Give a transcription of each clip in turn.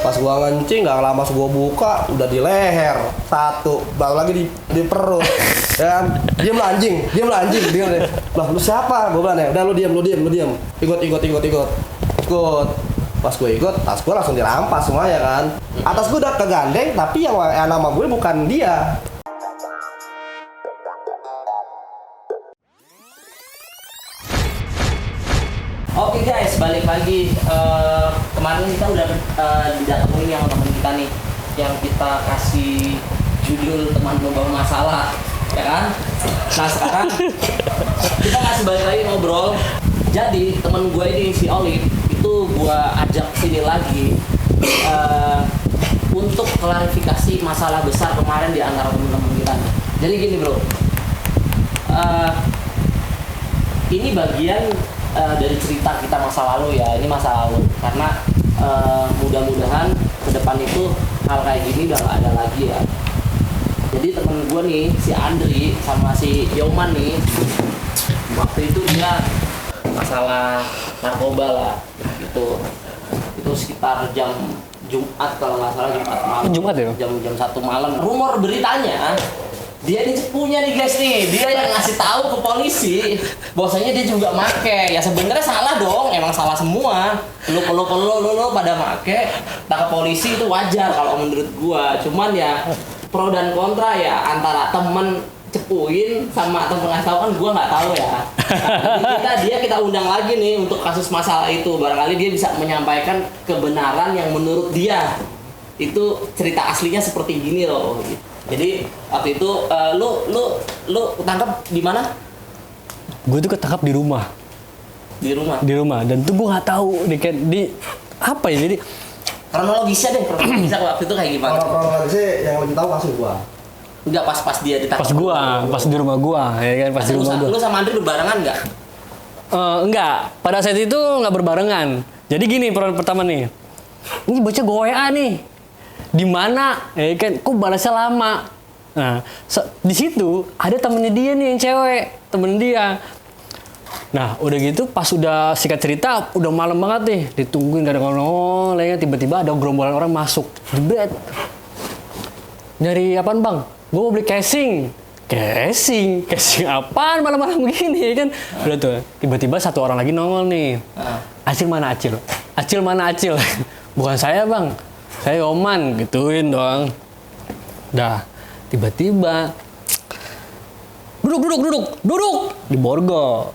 Pas gua ngencing nggak lama gua buka udah di leher satu, baru lagi di perut. Ya kan? Diam lah anjing. Deh. Lah lu siapa? Gua bilang ya, udah lu diam. Ikut. Pas gue ikut, tas gue langsung dirampas semuanya kan. Atas gue udah kegandeng, tapi yang nama gue bukan dia. Oke guys, balik lagi. Kemarin kita udah didatengin yang teman kita nih, yang kita kasih judul teman membawa masalah, ya kan? Nah sekarang kita masih balik lagi ngobrol. Jadi teman gue ini si Olive itu gue ajak sini lagi untuk klarifikasi masalah besar kemarin di antara teman-teman kita. Jadi gini bro, ini bagian dari cerita kita masa lalu ya, ini masa lalu karena mudah-mudahan ke depan itu hal kayak gini udah gak ada lagi ya. Jadi temen gue nih si Andri sama si Yoman nih, waktu itu dia masalah narkoba lah gitu. Itu sekitar jam Jumat kalau nggak salah, Jumat malam. Jumat ya? Jam 1 malam. Rumor beritanya dia ini cepunya nih guys nih, dia yang ngasih tahu ke polisi bahwasanya dia juga make. Ya sebenarnya salah dong, emang salah semua. Lu pada make, tak ke polisi itu wajar kalau menurut gua. Cuman ya pro dan kontra ya antara temen cepuin sama temen ngasih tahu kan gua nggak tahu ya. Nah, jadi kita undang lagi nih untuk kasus masalah itu, barangkali dia bisa menyampaikan kebenaran yang menurut dia itu cerita aslinya seperti gini loh. Jadi waktu itu lu ketangkap di mana? Gue tuh ketangkap di rumah. Di rumah. Dan tuh gue nggak tahu di apa ya, jadi kronologisnya waktu itu kayak gimana? Kronologisnya yang lebih tahu kasus gua. Enggak pas dia ditangkap. Pas di rumah gua, ya kan, pas di rumah gua. Lu sama Andri berbarengan nggak? Enggak, pada saat itu nggak berbarengan. Jadi gini, pertama nih, ini bocah gue WA nih, di mana? Ya kan, kok balasnya lama. Nah, di situ ada temennya dia nih yang cewek, temen dia. Nah, udah gitu pas udah sikat cerita, udah malam banget nih, ditungguin gak ada ngomong, tiba-tiba ada gerombolan orang masuk, jebret. Nyari apaan bang? Gue mau beli casing apaan malam-malam begini kan. Udah tuh tiba-tiba satu orang lagi nongol nih. Acil mana Acil? Bukan saya bang, saya Oman, gituin doang. Dah tiba-tiba duduk di borgol.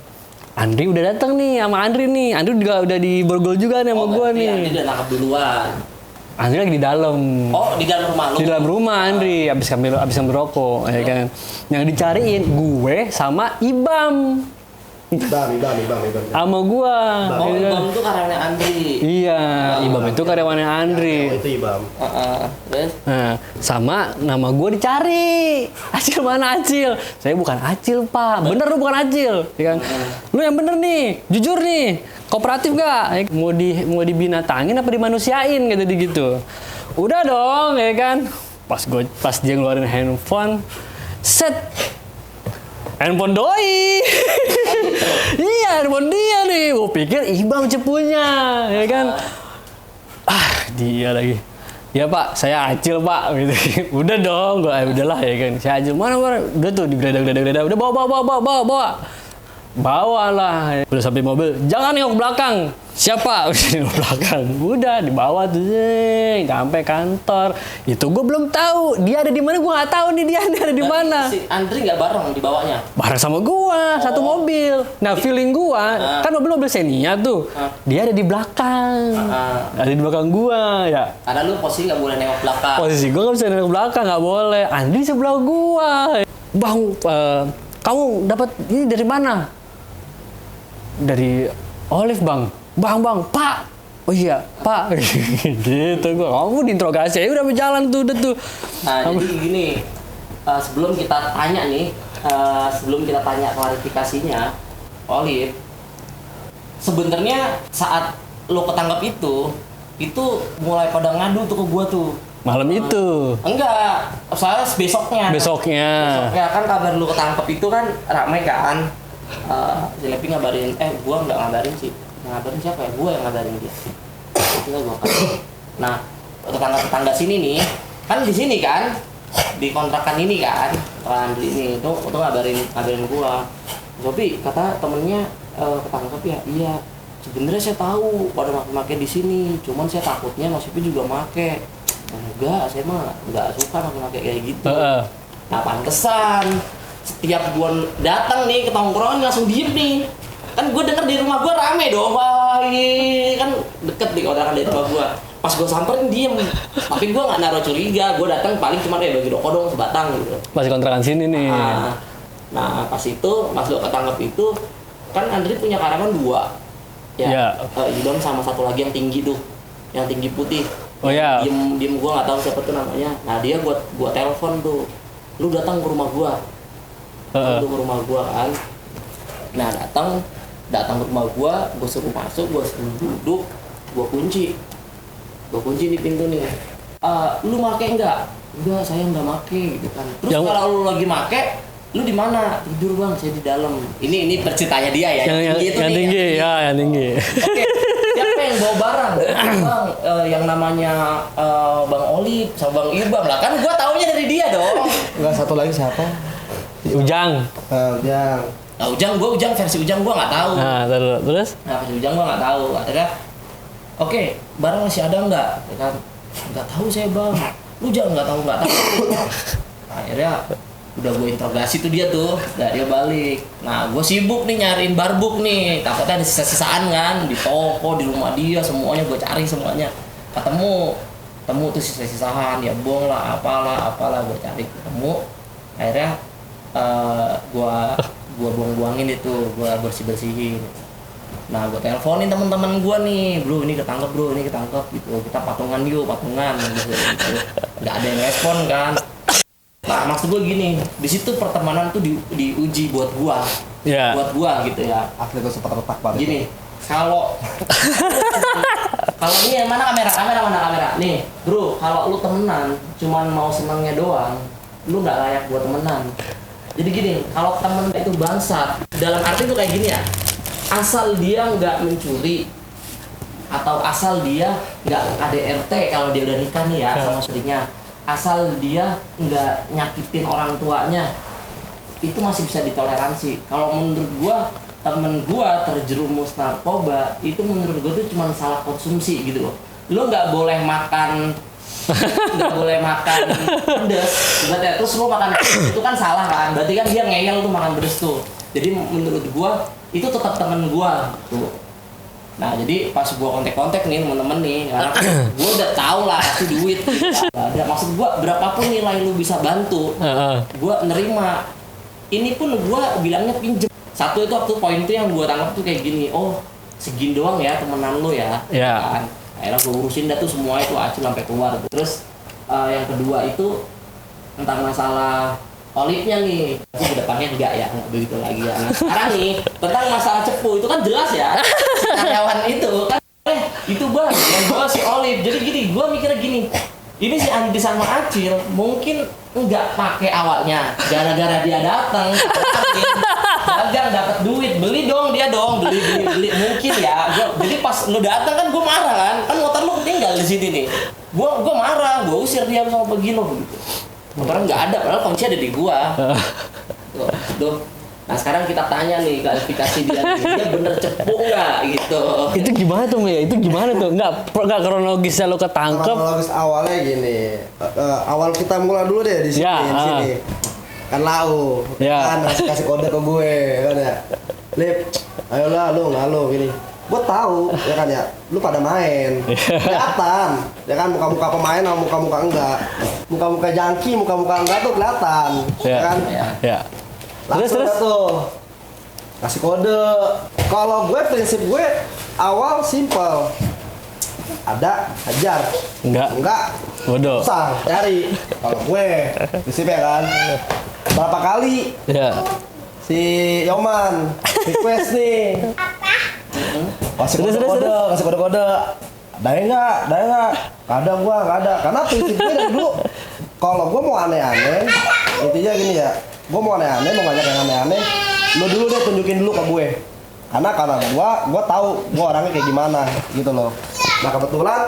Andri udah datang nih sama Andri juga udah di borgol juga nih sama gue nih. Andri udah nangkep duluan. Andri lagi di dalam. Oh, di dalam rumah lu? Di dalam rumah Andri, abis ambil rokok, ya kan. Yang dicariin gue sama Ibam. Ibam. Sama gua. Oh, Ibam itu karyawannya Andri. Iya, Ibam itu karyawannya Andri. Ya, itu Ibam. Terus? Nah, sama nama gua dicari. Acil mana Acil? Saya bukan Acil, Pak. Bener lu bukan Acil, ya kan? Lu yang bener nih, jujur nih. Kooperatif gak? Mau dibinatangin apa dimanusiain gitu. Udah dong, ya kan? Pas dia ngeluarin handphone, set. Handphone doi. Iya, handphone dia nih. Gue pikir Ibam cepunya, ya kan? Dia lagi. Ya Pak, saya Acil Pak. Gitu. Udah dong, udahlah ya kan. Saya Acil mana? Udah tuh digeledah. Udah bawa. Bawalah. Udah sampai mobil, jangan nengok belakang. Siapa? Nengok belakang. Udah dibawa tuh, sampai kantor. Itu gue belum tahu dia ada di mana, gue nggak tahu nih dia ada di mana. Si Andri nggak bareng dibawanya? Bareng sama gue, satu mobil. Nah feeling gue, kan mobil Xenia tuh, dia ada di belakang. Ada di belakang gue ya. Karena lu posisi nggak boleh nengok belakang. Posisi gue nggak bisa nengok belakang, nggak boleh. Andri sebelah gue. Bang, kamu dapat ini dari mana? Dari Olive bang, Pak. Oh iya, Pak. Gitu gue. Kamu diinterogasi, udah berjalan tuh, udah tuh. Nah, jadi gini, sebelum kita tanya klarifikasinya, Olive, sebenarnya saat lo ketangkap itu mulai pada ngadu tuh ke gua tuh. Malam itu? Enggak, soalnya Besoknya kan kabar lu ketangkep itu kan ramai kan. Si Lepi ngabarin, gua nggak ngabarin sih. Ngabarin siapa ya? Gua yang ngabarin dia. Itu gua kan. Nah, tetangga sini nih, kan di sini kan, di kontrakan ini kan, kontrakan ini itu ngabarin gua. Sopi kata temennya ketangkep ya, iya. Sebenarnya saya tahu pada make di sini, cuman saya takutnya Mas Sopi juga make. Enggak, saya mah enggak suka make kayak gitu. Nah pantesan setiap gua datang nih ke tongkrongan langsung diem nih. Kan gua denger di rumah gua rame dong, wah kan deket di kontrakan dari rumah gua. Pas gua samperin diem, tapi gua nggak naruh curiga. Gua datang paling cuma bagi rokok dong sebatang gitu. Masih kontrakan sini nih. Nah pas itu pas gua ketangkep itu kan Andri punya karyawan 2 ya, Idon sama satu lagi yang tinggi tuh, yang tinggi putih. Oh ya. Diem gua nggak tahu siapa tuh namanya. Nah dia gua telepon tuh, lu datang ke rumah gua. Datang ke rumah gua kan. Nah datang ke rumah gua suruh masuk, gua suruh duduk, gua kunci di pintu nih. Lu make enggak? Enggak, saya enggak make gitu kan. Terus kalau lu lagi make, lu di mana? Tidur bang, saya di dalam. Ini perceritanya dia ya. Yang tinggi. Oke. Siapa yang bawa barang? Bang, yang namanya Bang Oli sama Bang Irbang lah. Kan gua taunya dari dia dong. Enggak, satu lagi siapa? Ujang. Ujang. Nah, Ujang versi Ujang gua nggak tahu. Nah, terus? Nah, versi Ujang gua nggak tahu. Akhirnya, oke, barang masih ada nggak? Ya kan, nggak tahu saya bang. Lu jangan nggak tahu. Akhirnya udah gue interogasi tuh dia tuh, dia balik. Nah, gue sibuk nih nyariin barbuk nih. Takutnya ada sisa-sisaan kan di toko, di rumah dia, semuanya gue cari semuanya. Ketemu tuh sisa-sisaan, ya bong lah, apalah gue cari ketemu. Akhirnya gue buang-buangin itu, gue bersih-bersihin. Nah, gue teleponin teman-teman gue nih, bro ini ketangkep gitu, kita patungan gitu. Nggak ada yang respon kan. Nah, maksud gue gini, di situ pertemanan tuh diuji buat gua, buat gua gitu ya. Asli gue sempat retak banget. Gini, kalau ini yang mana kamera? Nih, bro, kalau lu temenan, cuman mau senangnya doang, lu nggak layak buat temenan. Jadi gini, kalau temen itu bangsat, dalam arti tuh kayak gini ya, asal dia nggak mencuri, atau asal dia nggak KDRT kalau dia udah nikah nih ya sama istrinya. Asal dia nggak nyakitin orang tuanya, itu masih bisa ditoleransi. Kalau menurut gua, temen gua terjerumus narkoba, itu menurut gua tuh cuma salah konsumsi gitu loh. Lu nggak boleh makan pedes, berarti terus lu makan itu kan salah kan? Berarti kan dia ngeyel tuh makan pedes tuh. Jadi menurut gua itu tetap temen gua tuh. Nah jadi pas gua kontak nih temen-temen nih, karena gua udah tahu lah pasti duit. Ada maksud gua berapapun nilai lu bisa bantu, gua nerima. Ini pun gua bilangnya pinjem. Satu itu waktu poin itu yang gua tangkap tuh kayak gini, oh segini doang ya temenan lu ya. Kan? Akhirnya gua urusin dah tuh semua itu acil sampai keluar. Terus yang kedua itu tentang masalah Olipnya nih, tapi kedepannya enggak ya, nggak begitu lagi ya. Nah, sekarang nih, tentang masalah cepu itu kan jelas ya, karyawan itu kan, itu bang, yang bawa si Olip. Jadi gini, gue mikirnya gini, ini si Andi sama Acil mungkin nggak pakai awalnya, gara-gara dia datang, dagang dapat duit, beli mungkin ya. Jadi pas lu datang kan gue marah kan motor lu ketinggal di sini nih, gue marah, gue usir dia sama Pegino gitu. Motornya nggak ada, padahal kunci ada di gua. Tuh. Nah sekarang kita tanya nih klarifikasi dia bener cepu nggak gitu. Itu gimana tuh ya? Itu gimana tuh? Nggak kronologisnya lo ketangkep? Kronologis awalnya gini, awal kita mulai dulu deh di sini. Di sini. Kan lau, kan kasih kode ke gue, kan ya. Lip, ayolah lu gini. Gue tahu ya kan ya, lu pada main, kelihatan, ya kan muka-muka pemain sama muka-muka enggak, muka-muka jangki, muka-muka enggak tuh kelihatan, ya kan? Ya. Langsung terus tuh kasih kode. Kalau gue prinsip gue awal simple, ada hajar, enggak, bodoh, usah cari. Kalau gue prinsipnya kan, berapa kali? Ya. Si Yoman request nih. Kasih kode. Ada enggak? Kadang gua enggak ada. Karena prinsip gue dari dulu kalau gua mau aneh-aneh, intinya gini ya. Gua mau aneh-aneh, mau ngajak yang aneh-aneh, lu dulu deh tunjukin dulu ke gue. Karena gua tahu gua orangnya kayak gimana gitu loh. Nah, kebetulan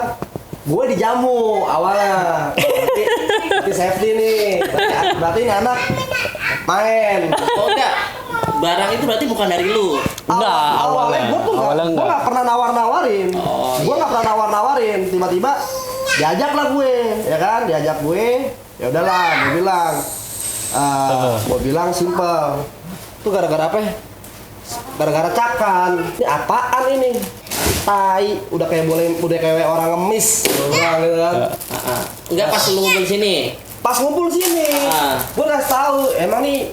gue dijamu awalnya. Berarti safety nih. Berarti ini anak main. Oh enggak. Barang itu berarti bukan dari lu. Enggak, Awalnya gue tuh awalnya gue enggak. nggak pernah nawar-nawarin. Oh, Gue nggak pernah nawar-nawarin. Tiba-tiba diajak lah gue, ya kan? Diajak gue. Ya udahlah, gue bilang simple. Itu gara-gara apa ya? Gara-gara cakan. Ini apaan ini? Tai, udah kayak orang ngemis. Orang gitu kan. Enggak pas lu ngumpul sini. Pas ngumpul sini, gue nggak tahu. Emang nih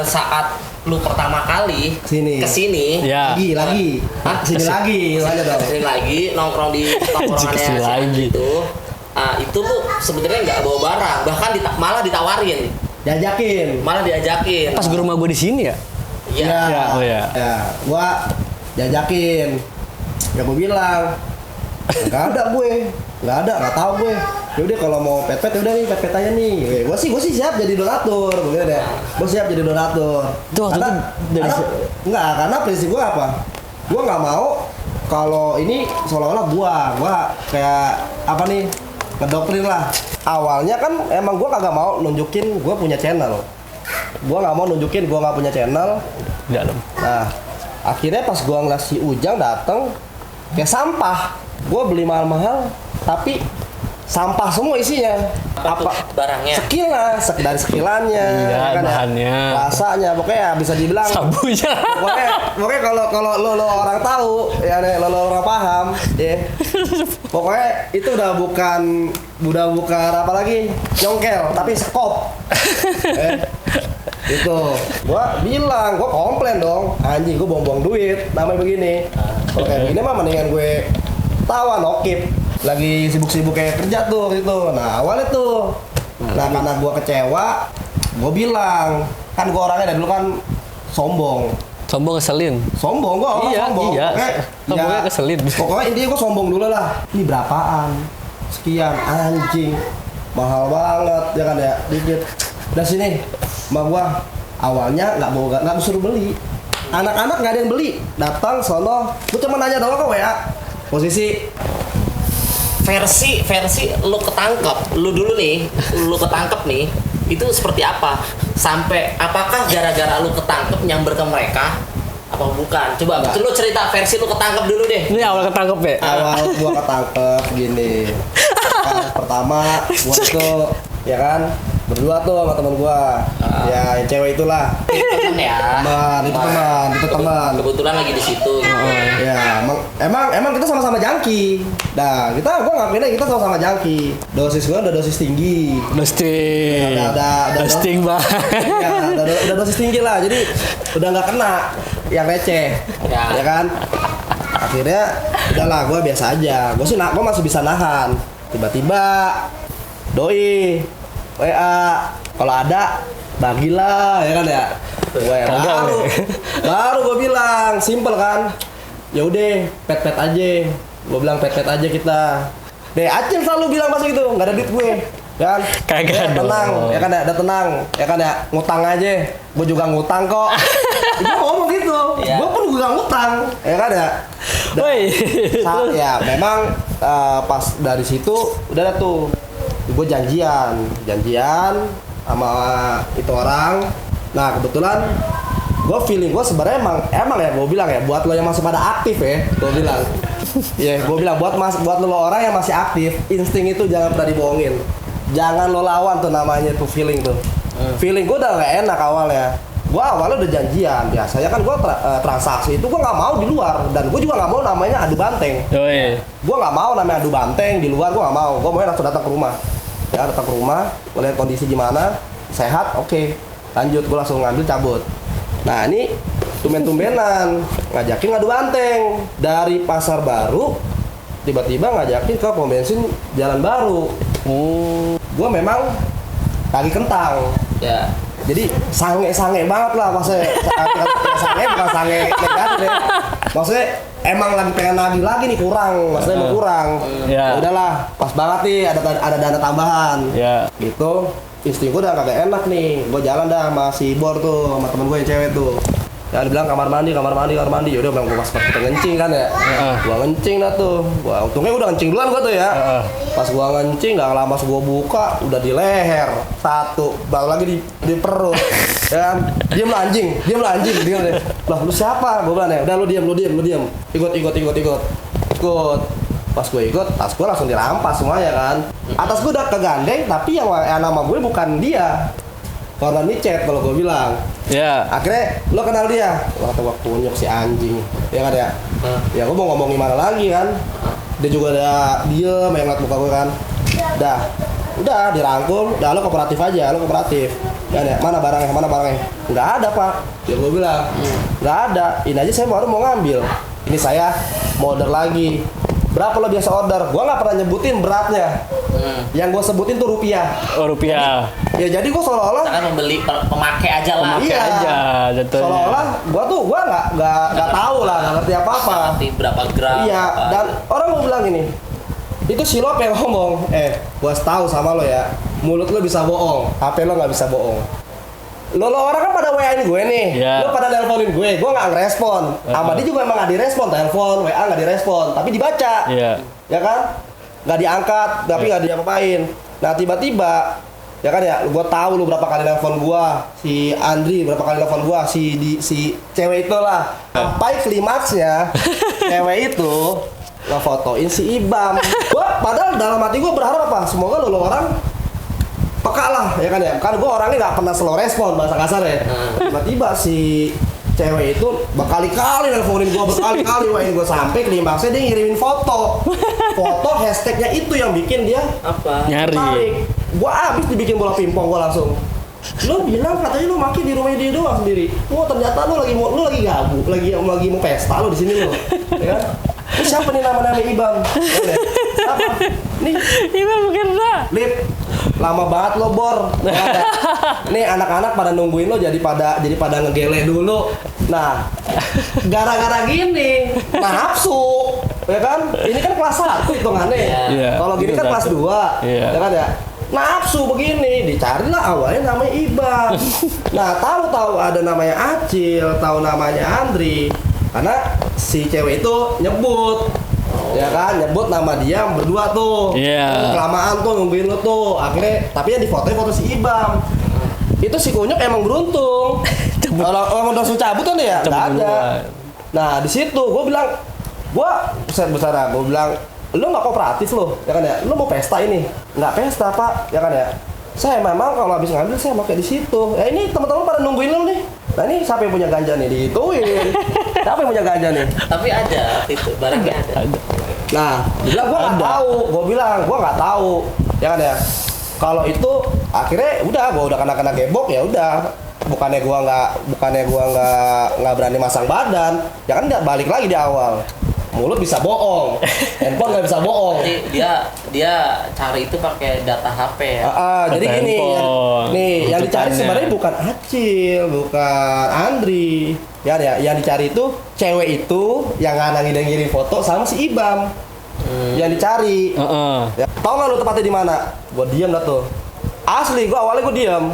Saat lu pertama kali Sini. kesini, Ya. lagi. Hah? Sini lagi, aja dong. kesini lagi nongkrong di tongkrongannya Kesini si lagi. Anji itu lu sebenarnya nggak bawa barang, bahkan malah ditawarin, malah diajakin. Pas rumah gue di sini ya. Iya. Ya, oh ya. Ya, gua diajakin. Ya gue bilang, nggak ada gue, nggak tahu gue. Yaudah kalau mau pet-pet udah nih pet-pet aja nih. Gue sih siap jadi donatur, gue deh. Gue siap jadi donatur. Itu waktu itu dari karena prinsip gue apa? Gue nggak mau kalau ini seolah-olah gua kayak apa nih, ngedoktrin lah. Awalnya kan emang gue kagak mau nunjukin gue punya channel. Gue nggak mau nunjukin gue nggak punya channel. Dalam. Nah, akhirnya pas gua ngeliat si Ujang dateng kayak sampah. Gua beli mahal-mahal, tapi sampah semua isinya. Apa tuh barangnya? Dari sekilannya, Iya, ya bahannya. rasanya, pokoknya bisa dibilang. Sabunya. Pokoknya kalau lo orang tahu, ya lo orang paham, ya. Pokoknya itu udah bukan apa lagi nyongkel, tapi sekop. Itu gua komplain dong, anjing gua buang-buang duit namanya begini. Kalau kayak begini mah mendingan gue tawan okip lagi sibuk-sibuk kayak kerja tuh gitu. Nah awalnya tuh karena gua kecewa, gua bilang kan gua orangnya dari dulu kan sombong Ngeselin. gua orang Iya, sombong. iya. Pokoknya, Sombongnya keselin. Pokoknya intinya gua sombong dulu lah. Ini berapaan? Sekian, anjing mahal banget ya kan ya, dikit. Udah sini mbak gua awalnya nggak disuruh beli, anak-anak nggak ada yang beli, datang sono gua cuma nanya doang kok ya posisi versi lu ketangkep, lu dulu nih, lu ketangkep nih, itu seperti apa? Sampai apakah gara-gara lu ketangkep nyamber ke mereka? Apa bukan? Coba Enggak. lu cerita versi lu ketangkep dulu deh. Ini awal ketangkep ya. awal gua ketangkep gini. Kan, pertama gua tuh ya kan berdua tuh sama temen gua, ya yang cewek itulah. Temen ya. Itu teman. Kebetulan lagi di situ. Ya, emang kita sama-sama jangki. Nah, gua ngakuinnya kita sama-sama jangki. Dosis gua udah dosis tinggi. Dusting. Ada Dusting banget. Ya, udah dosis tinggi lah. Jadi udah nggak kena yang receh. Ya. Ya kan? Akhirnya udahlah gua biasa aja. Gua masih bisa nahan. Tiba-tiba doi WA, kalau ada bagilah ya kan ya. Kagak, Baru gue bilang simple kan. Ya udah pet aja. Gue bilang pet aja kita. Deh Acil selalu bilang masih gitu, nggak ada duit gue. Ya kan? Kagak Ya, dong. tenang, ya kan ya, udah tenang, ya kan ya, ngutang aja. Gue juga ngutang kok. Gue ngomong gitu. Iya. Gue pun juga ngutang, ya kan ya. Woi. Ya memang pas dari situ udah ada tuh gue janjian sama itu orang. Nah kebetulan gue feeling gue sebenarnya emang ya gue bilang ya buat lo yang masih pada aktif ya gue bilang ya gue bilang buat lo orang yang masih aktif, insting itu jangan pernah dibohongin, jangan lo lawan tuh namanya tuh feeling tuh. Feeling gue udah gak enak awalnya. Gue awalnya udah janjian, biasanya kan gue transaksi itu gue nggak mau di luar, dan gue juga nggak mau namanya adu banteng. Yoi. Gue nggak mau namanya adu banteng di luar, gue nggak mau. Gue mau langsung datang ke rumah. Ya datang ke rumah, ngeliat kondisi gimana, sehat, oke. Lanjut, gue langsung ngambil cabut. Nah ini tumben-tumbenan ngajakin ngadu banteng dari Pasar Baru, tiba-tiba ngajakin ke pom bensin Jalan Baru. Gue memang lagi kentang. Ya. Jadi sange banget lah maksudnya. Sange bukan sange negatif ya. Maksudnya emang lagi pengen nagih lagi nih, kurang, maksudnya mau kurang. Ya. Ya udahlah, pas banget nih ada dana tambahan. Ya. Gitu. Insting gue udah kagak enak nih. Gue jalan dah sama si Bor tuh, sama temen gue yang cewek tuh. Ya dibilang kamar mandi. Yaudah bilang pas kita ngencing kan ya. Gua ngencing dah tuh. Gua untungnya udah ngencing duluan gua tuh ya. Pas gua ngencing nggak lama gua buka udah di leher satu, baru lagi di perut. Ya kan? Diam lah anjing. Diam deh. Lah lu siapa? Gua bilang ya. Udah lu diam. Ikut. Pas gue ikut, tas gue langsung dirampas semuanya kan. Atas gue udah kegandeng, tapi yang nama gue bukan dia. Korban micet kalau gue bilang. Ya. Akhirnya lo kenal dia. Wah, kata gue kunyuk si anjing. Ya kan ya? Ya gue mau ngomong gimana lagi kan. Dia juga ada diem yang ngeliat muka gue kan. Udah dirangkul, udah lo kooperatif aja, Ya, mana barangnya? Nggak ada pak. Ya gue bilang, nggak ada. Ini aja saya baru mau ngambil. Ini saya mau order lagi. Berapa lo biasa order? Gua nggak pernah nyebutin beratnya. Yang gue sebutin tuh rupiah. Oh, rupiah. Ya jadi gue seolah-olah kan membeli pemakai aja lah. Pemakai aja jatuhnya. Seolah-olah gua nggak tahu lah, nggak ngerti apa-apa. Ngerti berapa gram. Iya, apa. dan orang mau bilang ini. Itu si Lop yang ngomong, gua tahu sama lo ya, mulut lo bisa bohong, HP lo nggak bisa bohong. Lo orang kan pada WA-in gue nih, lo pada nelponin gue nggak ngerespon. Sama dia juga emang nggak direspon, telepon, WA nggak direspon, tapi dibaca, ya kan? Nggak diangkat, tapi nggak diapain. Nah tiba-tiba, ya kan ya, gue tahu lo berapa kali nelpon gue, si Andri berapa kali nelpon gue, si cewek itu lah. Sampai klimaksnya, cewek itu ngefotoin si Ibam. Gua padahal dalam hati gue berharap apa? Semoga lo orang peka lah, ya kan ya. Kan gue orangnya nggak pernah slow respon bahasa kasar ya. Tiba-tiba si cewek itu berkali-kali nelfonin gue, wain gue sampai klimaksnya dia ngirimin foto hashtagnya itu yang bikin dia apa? Nyari. Gue abis dibikin bola pingpong gue langsung. Lo bilang katanya lo maki di rumah dia doang sendiri. Ternyata lo lagi gabung, lagi mau pesta lo di sini lo, ya kan? Ini siapa nih nama Ibam? Siapa? Nih Ibam Kirna. Lip, lama banget lo Bor. Nih anak-anak pada nungguin lo jadi pada ngegele dulu. Nah, gara-gara gini, nafsu, ya kan? Ini kan kelas 1 hitungannya. Kalau gini kan kelas 2, ya kan ya? Nafsu begini, dicarilah awalnya namanya Ibam. Nah, tahu ada namanya Acil, tahu namanya Andri. Karena si cewek itu nyebut, ya kan, nyebut nama dia berdua tuh. Kelamaan tuh nungguin lo tuh. Akhirnya, tapi yang difotoin foto si Ibam. Itu si kunyuk emang beruntung. Kalau emang langsung cabut kan ya, nggak ada. Nah di situ gue bilang, besar, gue bilang, lo nggak kooperatif lo, ya kan ya? Lo mau pesta ini? Nggak pesta pak, ya kan ya? Saya memang kalau habis ngambil saya pakai di situ. Ya ini teman-teman pada nungguin lo nih. Nah ini siapa yang punya ganja nih? Dihituin. Siapa yang punya ganja nih? Tapi ada itu barangnya ada. Nah, dia bilang gua nggak tahu. Gua bilang gua nggak tahu. Ya kan ya. Kalau itu akhirnya gua udah kena gebok ya udah. Bukannya gua nggak berani masang badan. Ya kan balik lagi di awal. Mulut bisa bohong, handphone nggak bisa bohong. Jadi dia cari itu pakai data HP ya. Jadi gini, yang dicari sebenarnya bukan Acil, bukan Andri. Yang dicari itu cewek itu yang ngirim foto sama si Ibam. Yang dicari. Ya, tahu nggak lu tempatnya di mana? Gua diam dah tuh. Asli, awalnya gua diam.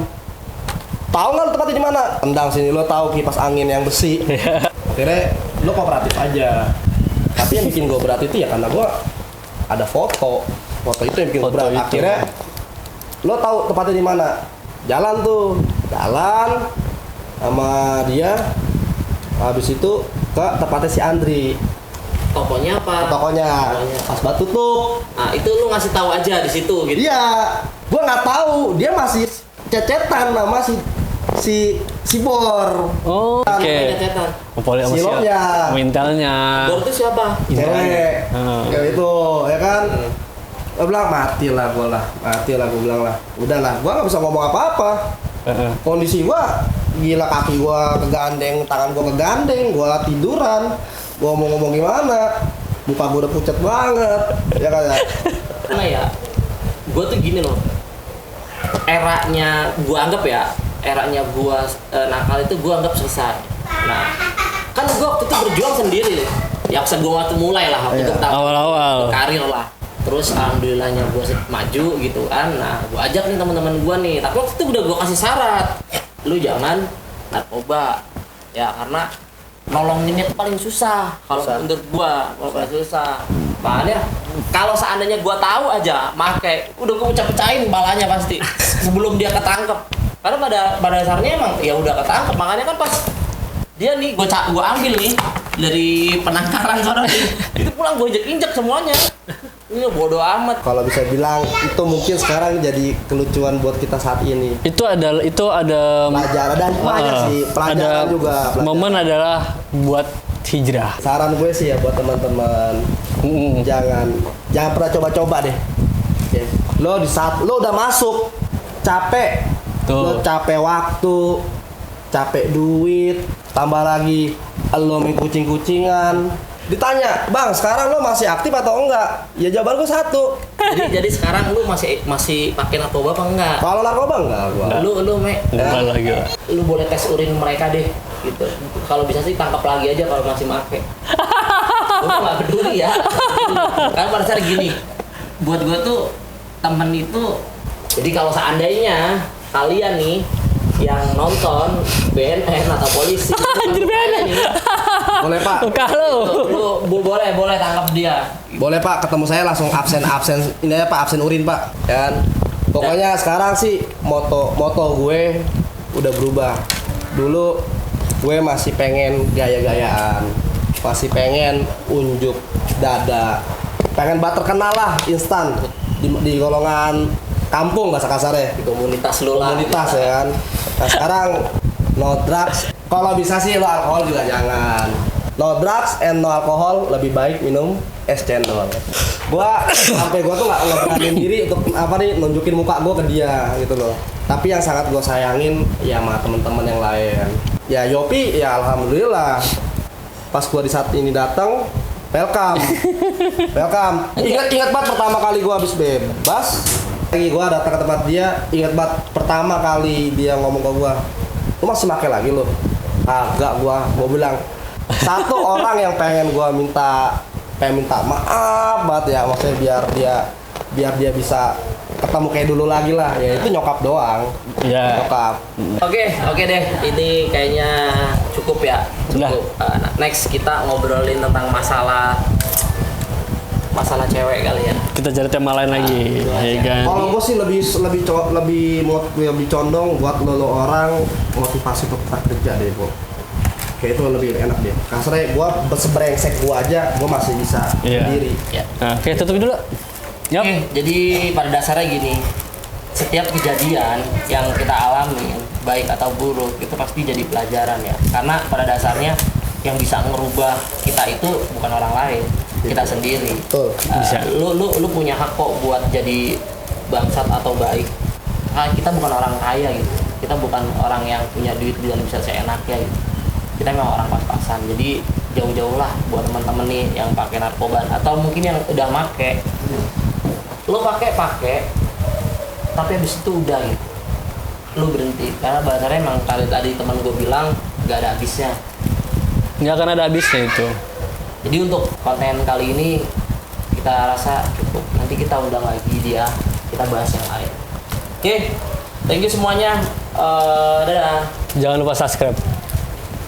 Tahu nggak lu tempatnya di mana? Tendang sini, lo tahu kipas angin yang besi. Akhirnya lo kooperatif aja. Tapi yang bikin gue berat itu ya karena gue ada foto itu yang bikin gue berat. Akhirnya lo tahu tempatnya di mana? Jalan sama dia. Habis itu ke tempatnya si Andri. Tokonya apa? Tokonya. Pas batu tutup. Nah itu lu ngasih tahu aja di situ gitu. Iya, gue nggak tahu dia masih cecetan sama si Bor. Oh, oke. Si Lopnya. Mintelnya. Bor itu siapa? Cewek. Cewek itu, ya kan? Gue bilang mati lah gue bilang lah. Udahlah, gue nggak bisa ngomong apa-apa. Kondisi gue gila, kaki gue kegandeng, tangan gue kegandeng, gue tiduran. Gue mau ngomong gimana? Muka gue udah pucat banget, ya kan ya? Karena ya, gue tuh gini loh. Eranya gue nakal itu gue anggap selesai. Nah, kan gue waktu itu berjuang sendiri. Ya gue waktu mulai lah waktu itu awal-awal karir lah. Terus alhamdulillahnya gue maju gitu kan. Nah, gue ajak nih teman-teman gue nih. Tapi waktu itu udah gue kasih syarat. Lu jangan narkoba. Ya karena nolonginnya tuh paling susah kalau Susah. menurut gua, kalau paling susah. Makanya kalau seandainya gua tahu aja make, udah gua pecah-pecahin balanya pasti sebelum dia ketangkep. Karena pada dasarnya emang ya udah ketangkep, makanya kan pas dia nih gua ambil nih dari penangkaran sana nih. Itu pulang gua injek-injek semuanya. Ini bodoh amat. Kalau bisa bilang itu mungkin sekarang jadi kelucuan buat kita saat ini. Itu ada Pelajaran dan banyak sih, pelajaran ada juga. Pelajaran. momen adalah buat hijrah. Saran gue sih ya buat teman-teman, jangan pernah coba-coba deh. Oke. Lo di saat lo udah masuk capek, lo capek waktu, capek duit, tambah lagi lo main kucing-kucingan. Ditanya, bang sekarang lo masih aktif atau enggak? Ya jawaban gue satu. Jadi sekarang lu masih pakai narkoba apa enggak? Kalau narkoba enggak gua. Lu Bukan lagi. lu boleh tes urin mereka deh gitu. Kalau bisa sih tangkap lagi aja kalau masih make. Gua nggak peduli ya. Karena pada saat gini, buat gua tuh temen itu, jadi kalau seandainya kalian nih yang nonton BNN atau polisi Anjir, BNN. nih, Boleh pak, lu boleh tangkap dia. boleh pak, ketemu saya langsung absen ini aja pak, absen urin pak, kan? Pokoknya sekarang sih moto gue udah berubah. Dulu gue masih pengen gaya-gayaan, masih pengen unjuk dada, pengen banget terkenal lah instan di golongan kampung bahasa kasarnya, Di komunitas lu lah. komunitas ya kan. Nah sekarang no drugs, kalau bisa sih lo alkohol juga jangan. No drugs and no alkohol, lebih baik minum es cendol. Gua sampai gua tuh nggak beraniin diri untuk apa nih nunjukin muka gua ke dia gitu loh. Tapi yang sangat gua sayangin ya sama temen-temen yang lain. Ya Yopi ya alhamdulillah. Pas gua di saat ini datang, welcome. Ingat banget pertama kali gua habis bebas. Lagi gua datang ke tempat dia, ingat banget pertama kali dia ngomong ke gua, lu masih pakai lagi lo? Agak gua bilang satu orang yang pengen minta maaf banget ya, maksudnya biar dia bisa ketemu kayak dulu lagi lah, ya itu nyokap doang. Iya. Nyokap. Oke deh, ini kayaknya cukup ya. Cukup. Next kita ngobrolin tentang masalah cewek kali ya. Kita cari tema lain lagi, ya kan? Kalau gue sih lebih condong buat lo orang motivasi untuk tetap kerja deh, Bu. Kayak itu lebih enak deh. Kasarnya gue sebrengsek gue aja, gue masih bisa sendiri. Ya. Nah, oke, tutup dulu. Yap. Oke, jadi pada dasarnya gini, setiap kejadian yang kita alami, baik atau buruk, itu pasti jadi pelajaran ya. Karena pada dasarnya yang bisa ngerubah kita itu bukan orang lain, kita sendiri. Betul. Bisa. Lu punya hak kok buat jadi bangsat atau baik. Nah, kita bukan orang kaya gitu. Kita bukan orang yang punya duit dan bisa seenaknya gitu. Kita memang orang pas-pasan. Jadi jauh-jauh lah buat teman-teman nih yang pakai narkoba atau mungkin yang udah make. Lu pakai, tapi habis itu udah gitu. Lu berhenti karena bahasanya emang tadi teman gue bilang gak ada habisnya. Nggak akan ada habisnya itu. Jadi untuk konten kali ini kita rasa cukup. Nanti kita undang lagi dia, kita bahas yang lain. Oke, thank you semuanya. Dadah. Jangan lupa subscribe.